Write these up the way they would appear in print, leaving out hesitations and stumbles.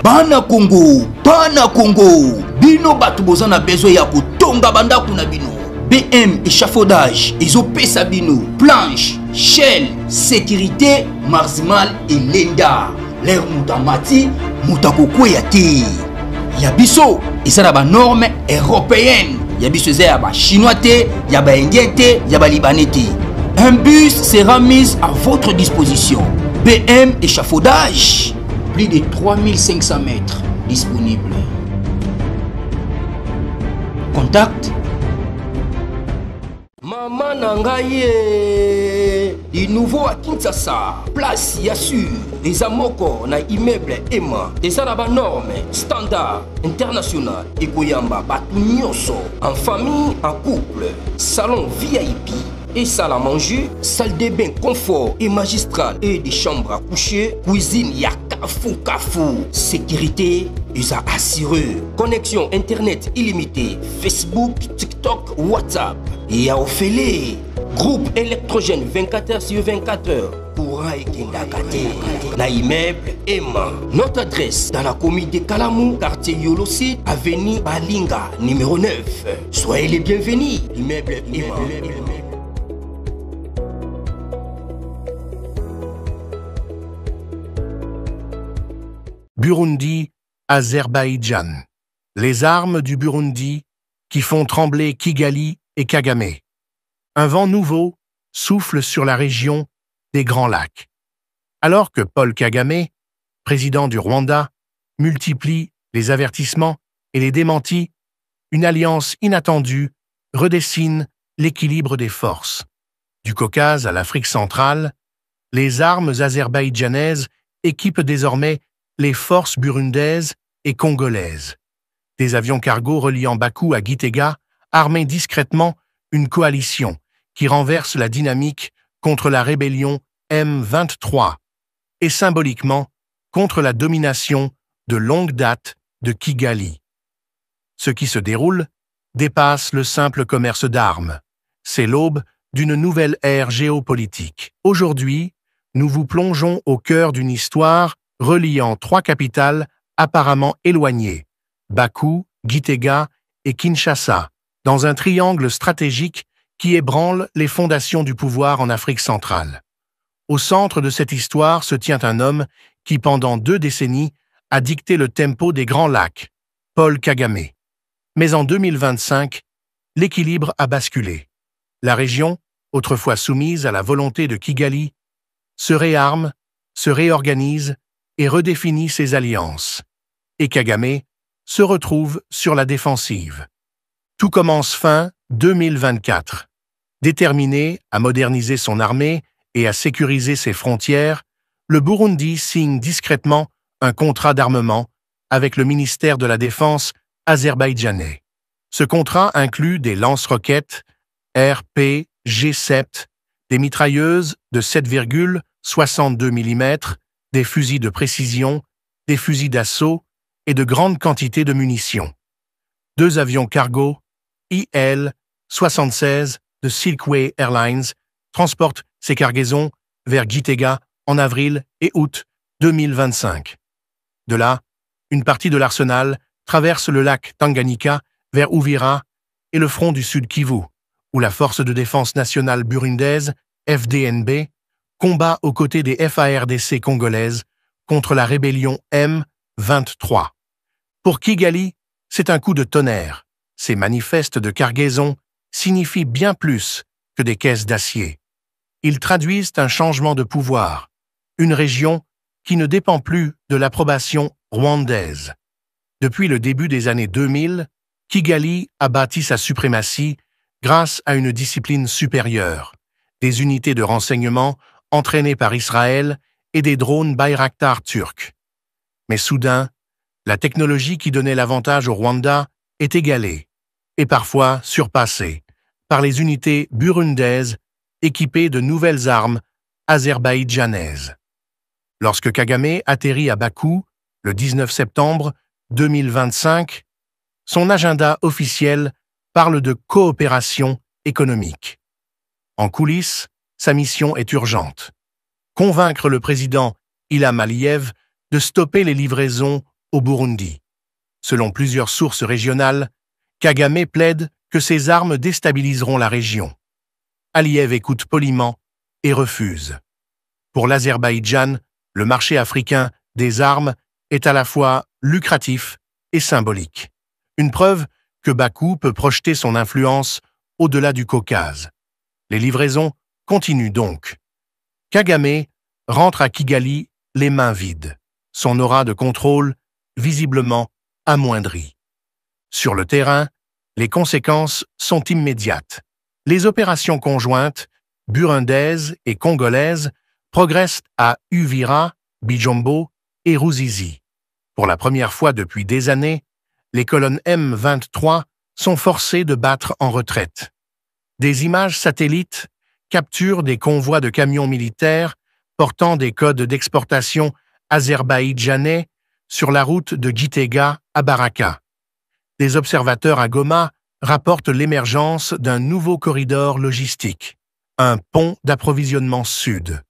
Bana Congo, bino batu boza na besoin ya kotonga bandaku na bino. BM échafaudage, ezopesa bino, planche, shell, sécurité, marzimal et lenda. L'air mutamati, mutakokweya te. Yabiso, eza na ba norme européenne. Yabiso eza ya ba chinois te, ya ba indien te, ya ba libanais te. Un bus sera mis à votre disposition. BM échafaudage, plus de 3500 mètres disponibles. Contact Maman Nangaye, du nouveau à Kinshasa, place Yassur, des amoko na immeuble Emma, des arabes normes, standard, international, et Goyamba, Batunyoso, en famille, en couple, salon VIP. Et salle à manger, salle de bain confort et magistral et des chambres à coucher, cuisine Kafou, sécurité, ils a assuré. Connexion internet illimitée, Facebook, TikTok, WhatsApp. Et à Ophélie, groupe électrogène 24h/24h. Courant et Kendakate. La immeuble Emma. Notre adresse dans la commune de Kalamou, quartier Yolosi, avenue Balinga, numéro 9. Soyez les bienvenus. Immeuble Emma. Burundi, Azerbaïdjan. Les armes du Burundi qui font trembler Kigali et Kagame. Un vent nouveau souffle sur la région des Grands Lacs. Alors que Paul Kagame, président du Rwanda, multiplie les avertissements et les démentis, une alliance inattendue redessine l'équilibre des forces. Du Caucase à l'Afrique centrale, les armes azerbaïdjanaises équipent désormais les forces burundaises et congolaises. Des avions cargo reliant Bakou à Gitega arment discrètement une coalition qui renverse la dynamique contre la rébellion M23 et symboliquement contre la domination de longue date de Kigali. Ce qui se déroule dépasse le simple commerce d'armes. C'est l'aube d'une nouvelle ère géopolitique. Aujourd'hui, nous vous plongeons au cœur d'une histoire reliant trois capitales apparemment éloignées, Bakou, Gitega et Kinshasa, dans un triangle stratégique qui ébranle les fondations du pouvoir en Afrique centrale. Au centre de cette histoire se tient un homme qui, pendant 2 décennies, a dicté le tempo des Grands Lacs, Paul Kagame. Mais en 2025, l'équilibre a basculé. La région, autrefois soumise à la volonté de Kigali, se réarme, se réorganise et redéfinit ses alliances. Et Kagame se retrouve sur la défensive. Tout commence fin 2024. Déterminé à moderniser son armée et à sécuriser ses frontières, le Burundi signe discrètement un contrat d'armement avec le ministère de la Défense azerbaïdjanais. Ce contrat inclut des lance-roquettes RPG-7, des mitrailleuses de 7,62 mm, des fusils de précision, des fusils d'assaut et de grandes quantités de munitions. 2 avions cargo IL-76 de Silkway Airlines transportent ces cargaisons vers Gitega en avril et août 2025. De là, une partie de l'arsenal traverse le lac Tanganyika vers Uvira et le front du Sud Kivu, où la Force de défense nationale burundaise, FDNB, combat aux côtés des FARDC congolaises contre la rébellion M23. Pour Kigali, c'est un coup de tonnerre. Ces manifestes de cargaison signifient bien plus que des caisses d'acier. Ils traduisent un changement de pouvoir, une région qui ne dépend plus de l'approbation rwandaise. Depuis le début des années 2000, Kigali a bâti sa suprématie grâce à une discipline supérieure, des unités de renseignement entraînées par Israël et des drones Bayraktar turcs. Mais soudain, la technologie qui donnait l'avantage au Rwanda est égalée, et parfois surpassée, par les unités burundaises équipées de nouvelles armes azerbaïdjanaises. Lorsque Kagame atterrit à Bakou, le 19 septembre 2025, son agenda officiel parle de coopération économique. En coulisses, sa mission est urgente. Convaincre le président Ilham Aliyev de stopper les livraisons au Burundi. Selon plusieurs sources régionales, Kagame plaide que ses armes déstabiliseront la région. Aliyev écoute poliment et refuse. Pour l'Azerbaïdjan, le marché africain des armes est à la fois lucratif et symbolique. Une preuve que Bakou peut projeter son influence au-delà du Caucase. Les livraisons continuent donc. Kagame rentre à Kigali les mains vides, son aura de contrôle visiblement amoindrie. Sur le terrain, les conséquences sont immédiates. Les opérations conjointes, burundaises et congolaises, progressent à Uvira, Bijombo et Ruzizi. Pour la première fois depuis des années, les colonnes M23 sont forcées de battre en retraite. Des images satellites capturent des convois de camions militaires portant des codes d'exportation azerbaïdjanais sur la route de Gitega à Baraka. Des observateurs à Goma rapportent l'émergence d'un nouveau corridor logistique, un pont d'approvisionnement sud,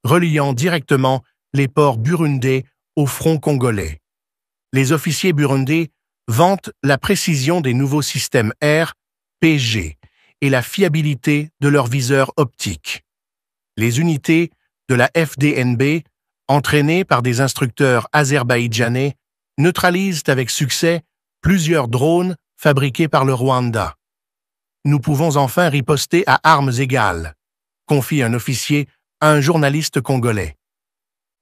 reliant directement les ports burundais au front congolais. Les officiers burundais vantent la précision des nouveaux systèmes RPG et la fiabilité de leurs viseurs optiques. Les unités de la FDNB, entraînées par des instructeurs azerbaïdjanais, neutralisent avec succès plusieurs drones fabriqués par le Rwanda. Nous pouvons enfin riposter à armes égales, confie un officier à un journaliste congolais.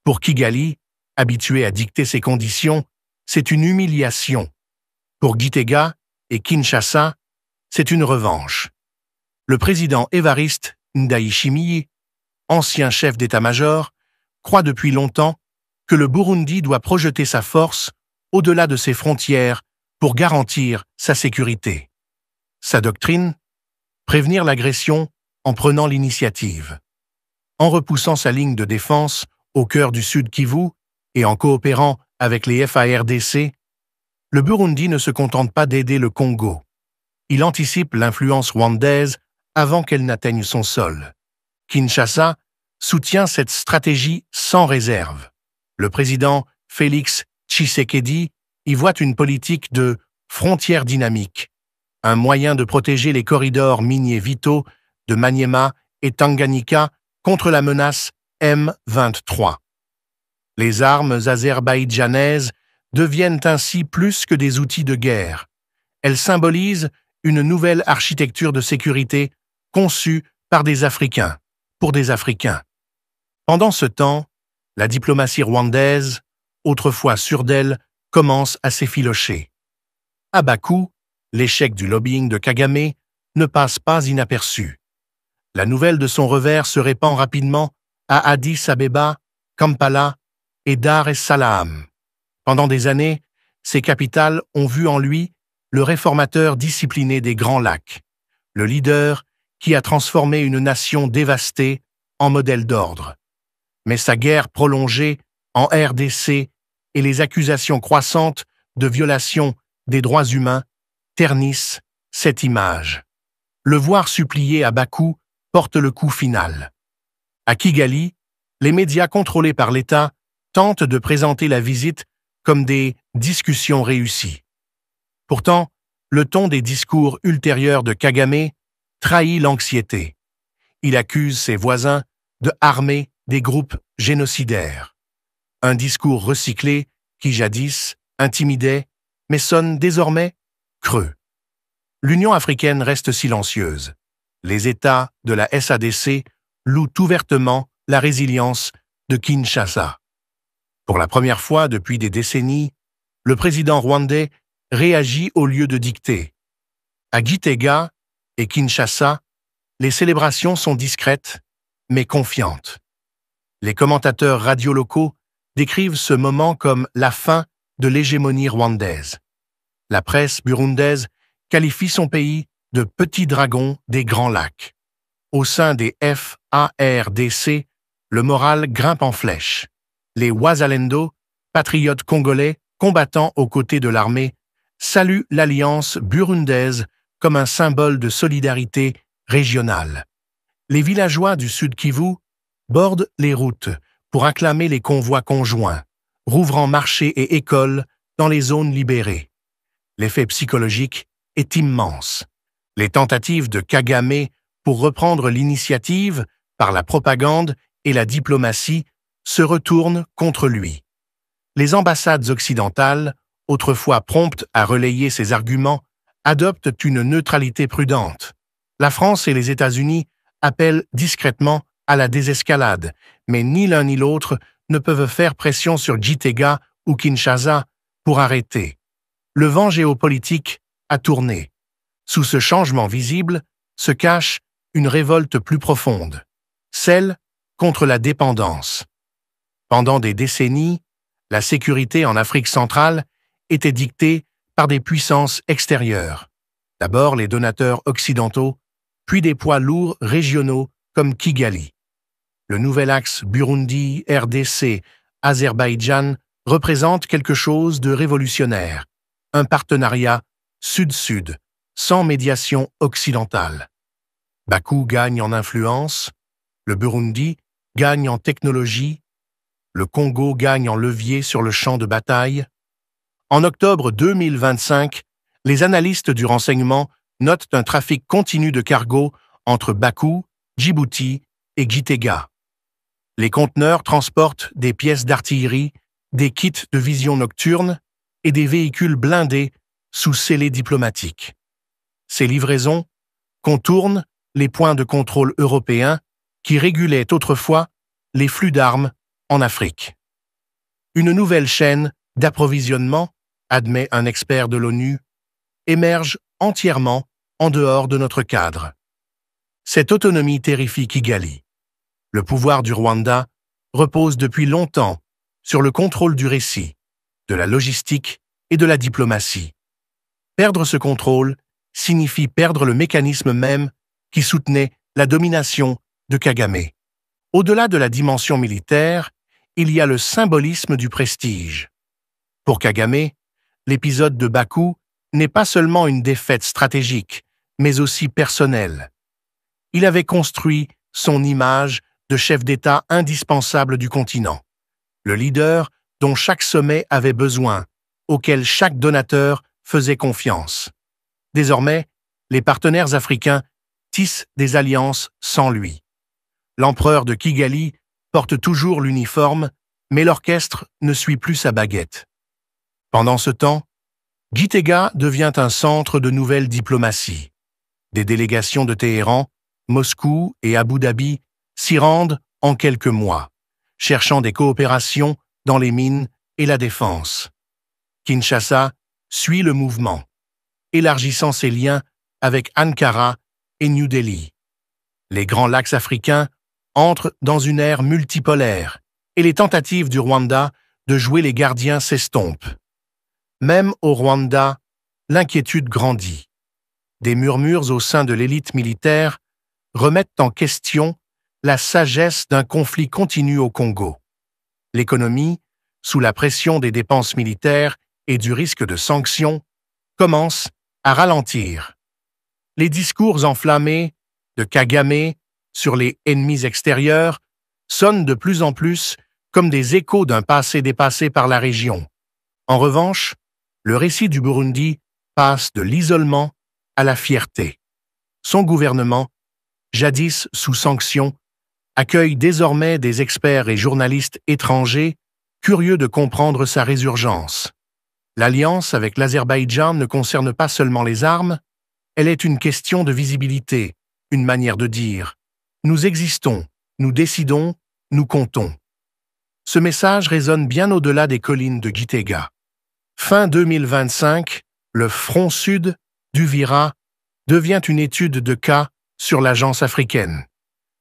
Pour Kigali, habitué à dicter ses conditions, c'est une humiliation. Pour Gitega et Kinshasa, c'est une revanche. Le président Évariste Ndayishimiye, ancien chef d'état-major, croit depuis longtemps que le Burundi doit projeter sa force au-delà de ses frontières pour garantir sa sécurité. Sa doctrine? Prévenir l'agression en prenant l'initiative. En repoussant sa ligne de défense au cœur du Sud Kivu et en coopérant avec les FARDC, le Burundi ne se contente pas d'aider le Congo. Il anticipe l'influence rwandaise avant qu'elle n'atteigne son sol. Kinshasa soutient cette stratégie sans réserve. Le président Félix Tshisekedi y voit une politique de frontières dynamiques, un moyen de protéger les corridors miniers vitaux de Maniema et Tanganyika contre la menace M23. Les armes azerbaïdjanaises deviennent ainsi plus que des outils de guerre. Elles symbolisent une nouvelle architecture de sécurité conçue par des Africains, pour des Africains. Pendant ce temps, la diplomatie rwandaise, autrefois sûre d'elle, commence à s'effilocher. À Bakou, l'échec du lobbying de Kagame ne passe pas inaperçu. La nouvelle de son revers se répand rapidement à Addis Abeba, Kampala et Dar es Salaam. Pendant des années, ces capitales ont vu en lui le réformateur discipliné des Grands Lacs, le leader qui a transformé une nation dévastée en modèle d'ordre. Mais sa guerre prolongée en RDC et les accusations croissantes de violation des droits humains ternissent cette image. Le voir supplier à Bakou porte le coup final. À Kigali, les médias contrôlés par l'État tentent de présenter la visite comme des discussions réussies. Pourtant, le ton des discours ultérieurs de Kagame trahit l'anxiété. Il accuse ses voisins de armer des groupes génocidaires. Un discours recyclé qui jadis intimidait, mais sonne désormais creux. L'Union africaine reste silencieuse. Les États de la SADC louent ouvertement la résilience de Kinshasa. Pour la première fois depuis des décennies, le président rwandais réagit au lieu de dicter. À Gitega et Kinshasa, les célébrations sont discrètes, mais confiantes. Les commentateurs radio locaux décrivent ce moment comme la fin de l'hégémonie rwandaise. La presse burundaise qualifie son pays de petit dragon des Grands Lacs. Au sein des FARDC, le moral grimpe en flèche. Les Wazalendo, patriotes congolais combattant aux côtés de l'armée, saluent l'alliance burundaise comme un symbole de solidarité régionale. Les villageois du Sud Kivu bordent les routes pour acclamer les convois conjoints, rouvrant marchés et écoles dans les zones libérées. L'effet psychologique est immense. Les tentatives de Kagame pour reprendre l'initiative par la propagande et la diplomatie se retournent contre lui. Les ambassades occidentales, autrefois promptes à relayer ses arguments, adoptent une neutralité prudente. La France et les États-Unis appellent discrètement à la désescalade, mais ni l'un ni l'autre ne peuvent faire pression sur Gitega ou Kinshasa pour arrêter. Le vent géopolitique a tourné. Sous ce changement visible se cache une révolte plus profonde, celle contre la dépendance. Pendant des décennies, la sécurité en Afrique centrale était dictée par des puissances extérieures. D'abord les donateurs occidentaux, puis des poids lourds régionaux comme Kigali. Le nouvel axe Burundi-RDC-Azerbaïdjan représente quelque chose de révolutionnaire, un partenariat sud-sud, sans médiation occidentale. Bakou gagne en influence, le Burundi gagne en technologie, le Congo gagne en levier sur le champ de bataille. En octobre 2025, les analystes du renseignement notent un trafic continu de cargos entre Bakou, Djibouti et Gitega. Les conteneurs transportent des pièces d'artillerie, des kits de vision nocturne et des véhicules blindés sous scellés diplomatiques. Ces livraisons contournent les points de contrôle européens qui régulaient autrefois les flux d'armes en Afrique. Une nouvelle chaîne d'approvisionnement, admet un expert de l'ONU, émerge entièrement en dehors de notre cadre. Cette autonomie terrifie Kigali. Le pouvoir du Rwanda repose depuis longtemps sur le contrôle du récit, de la logistique et de la diplomatie. Perdre ce contrôle signifie perdre le mécanisme même qui soutenait la domination de Kagame. Au-delà de la dimension militaire, il y a le symbolisme du prestige. Pour Kagame, l'épisode de Bakou n'est pas seulement une défaite stratégique, mais aussi personnelle. Il avait construit son image de chef d'État indispensable du continent, le leader dont chaque sommet avait besoin, auquel chaque donateur faisait confiance. Désormais, les partenaires africains tissent des alliances sans lui. L'empereur de Kigali porte toujours l'uniforme, mais l'orchestre ne suit plus sa baguette. Pendant ce temps, Gitega devient un centre de nouvelle diplomatie. Des délégations de Téhéran, Moscou et Abu Dhabi s'y rendent en quelques mois, cherchant des coopérations dans les mines et la défense. Kinshasa suit le mouvement, élargissant ses liens avec Ankara et New Delhi. Les grands lacs africains entrent dans une ère multipolaire et les tentatives du Rwanda de jouer les gardiens s'estompent. Même au Rwanda, l'inquiétude grandit. Des murmures au sein de l'élite militaire remettent en question la sagesse d'un conflit continu au Congo. L'économie, sous la pression des dépenses militaires et du risque de sanctions, commence à ralentir. Les discours enflammés de Kagame sur les ennemis extérieurs sonnent de plus en plus comme des échos d'un passé dépassé par la région. En revanche, le récit du Burundi passe de l'isolement à la fierté. Son gouvernement, jadis sous sanction, accueille désormais des experts et journalistes étrangers curieux de comprendre sa résurgence. L'alliance avec l'Azerbaïdjan ne concerne pas seulement les armes, elle est une question de visibilité, une manière de dire « nous existons, nous décidons, nous comptons ». Ce message résonne bien au-delà des collines de Gitega. Fin 2025, le front sud d'Uvira devient une étude de cas sur l'agence africaine.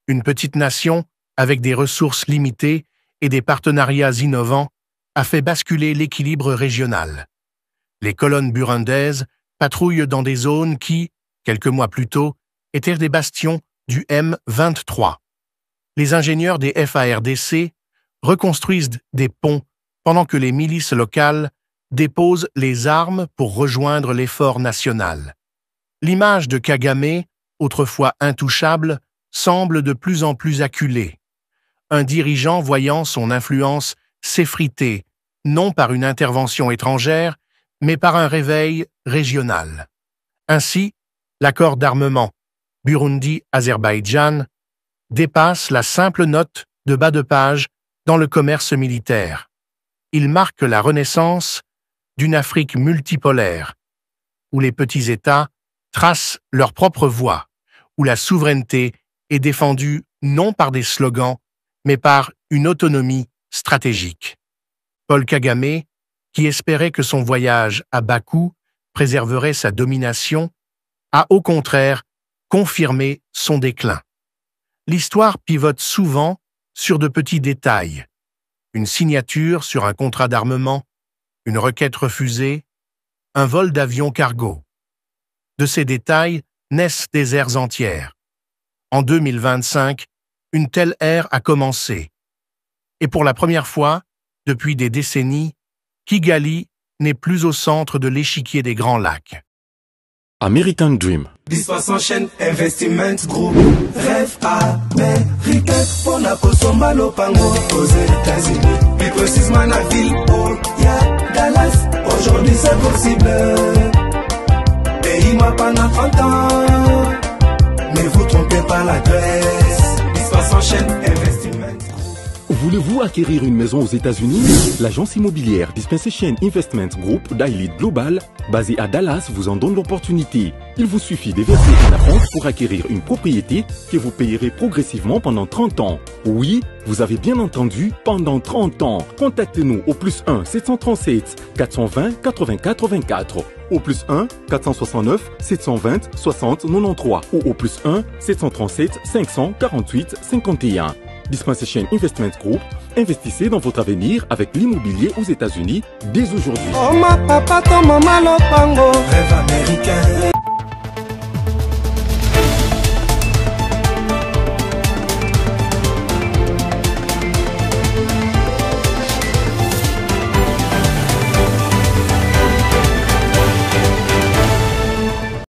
Une petite nation, avec des ressources limitées et des partenariats innovants, a fait basculer l'équilibre régional. Les colonnes burundaises patrouillent dans des zones qui, quelques mois plus tôt, étaient des bastions du M23. Les ingénieurs des FARDC reconstruisent des ponts pendant que les milices locales déposent les armes pour rejoindre l'effort national. L'image de Kagame, autrefois intouchable, semble de plus en plus acculée. Un dirigeant voyant son influence s'effriter non par une intervention étrangère, mais par un réveil régional. Ainsi, l'accord d'armement Burundi-Azerbaïdjan dépasse la simple note de bas de page dans le commerce militaire. Il marque la renaissance d'une Afrique multipolaire, où les petits États tracent leur propre voie, où la souveraineté est défendue non par des slogans, mais par une autonomie stratégique. Paul Kagame, qui espérait que son voyage à Bakou préserverait sa domination, a au contraire confirmé son déclin. L'histoire pivote souvent sur de petits détails. Une signature sur un contrat d'armement, une requête refusée, un vol d'avion cargo. De ces détails naissent des ères entières. En 2025, une telle ère a commencé. Et pour la première fois, depuis des décennies, Kigali n'est plus au centre de l'échiquier des Grands Lacs. American Dream. Disposant chaîne Investment Group. Rêve américain pour la Kosomba Lopango aux États-Unis. Plus précisément la ville où y a Dallas. Aujourd'hui c'est possible. Pays-moi pendant 30 ans. Ne vous trompez pas l'adresse. Disposant chaîne Investment Group. Voulez-vous acquérir une maison aux États-Unis? L'agence immobilière Dispensation Investment Group d'Elite Global, basée à Dallas, vous en donne l'opportunité. Il vous suffit de verser un acompte pour acquérir une propriété que vous payerez progressivement pendant 30 ans. Oui, vous avez bien entendu, pendant 30 ans. Contactez-nous au +1 737 420 80 84, au +1 469 720 60 93 ou au +1 737 548 51. Dispensation Investment Group, investissez dans votre avenir avec l'immobilier aux États-Unis dès aujourd'hui. Oh ma papa, ton maman, lopango. Rêve américain.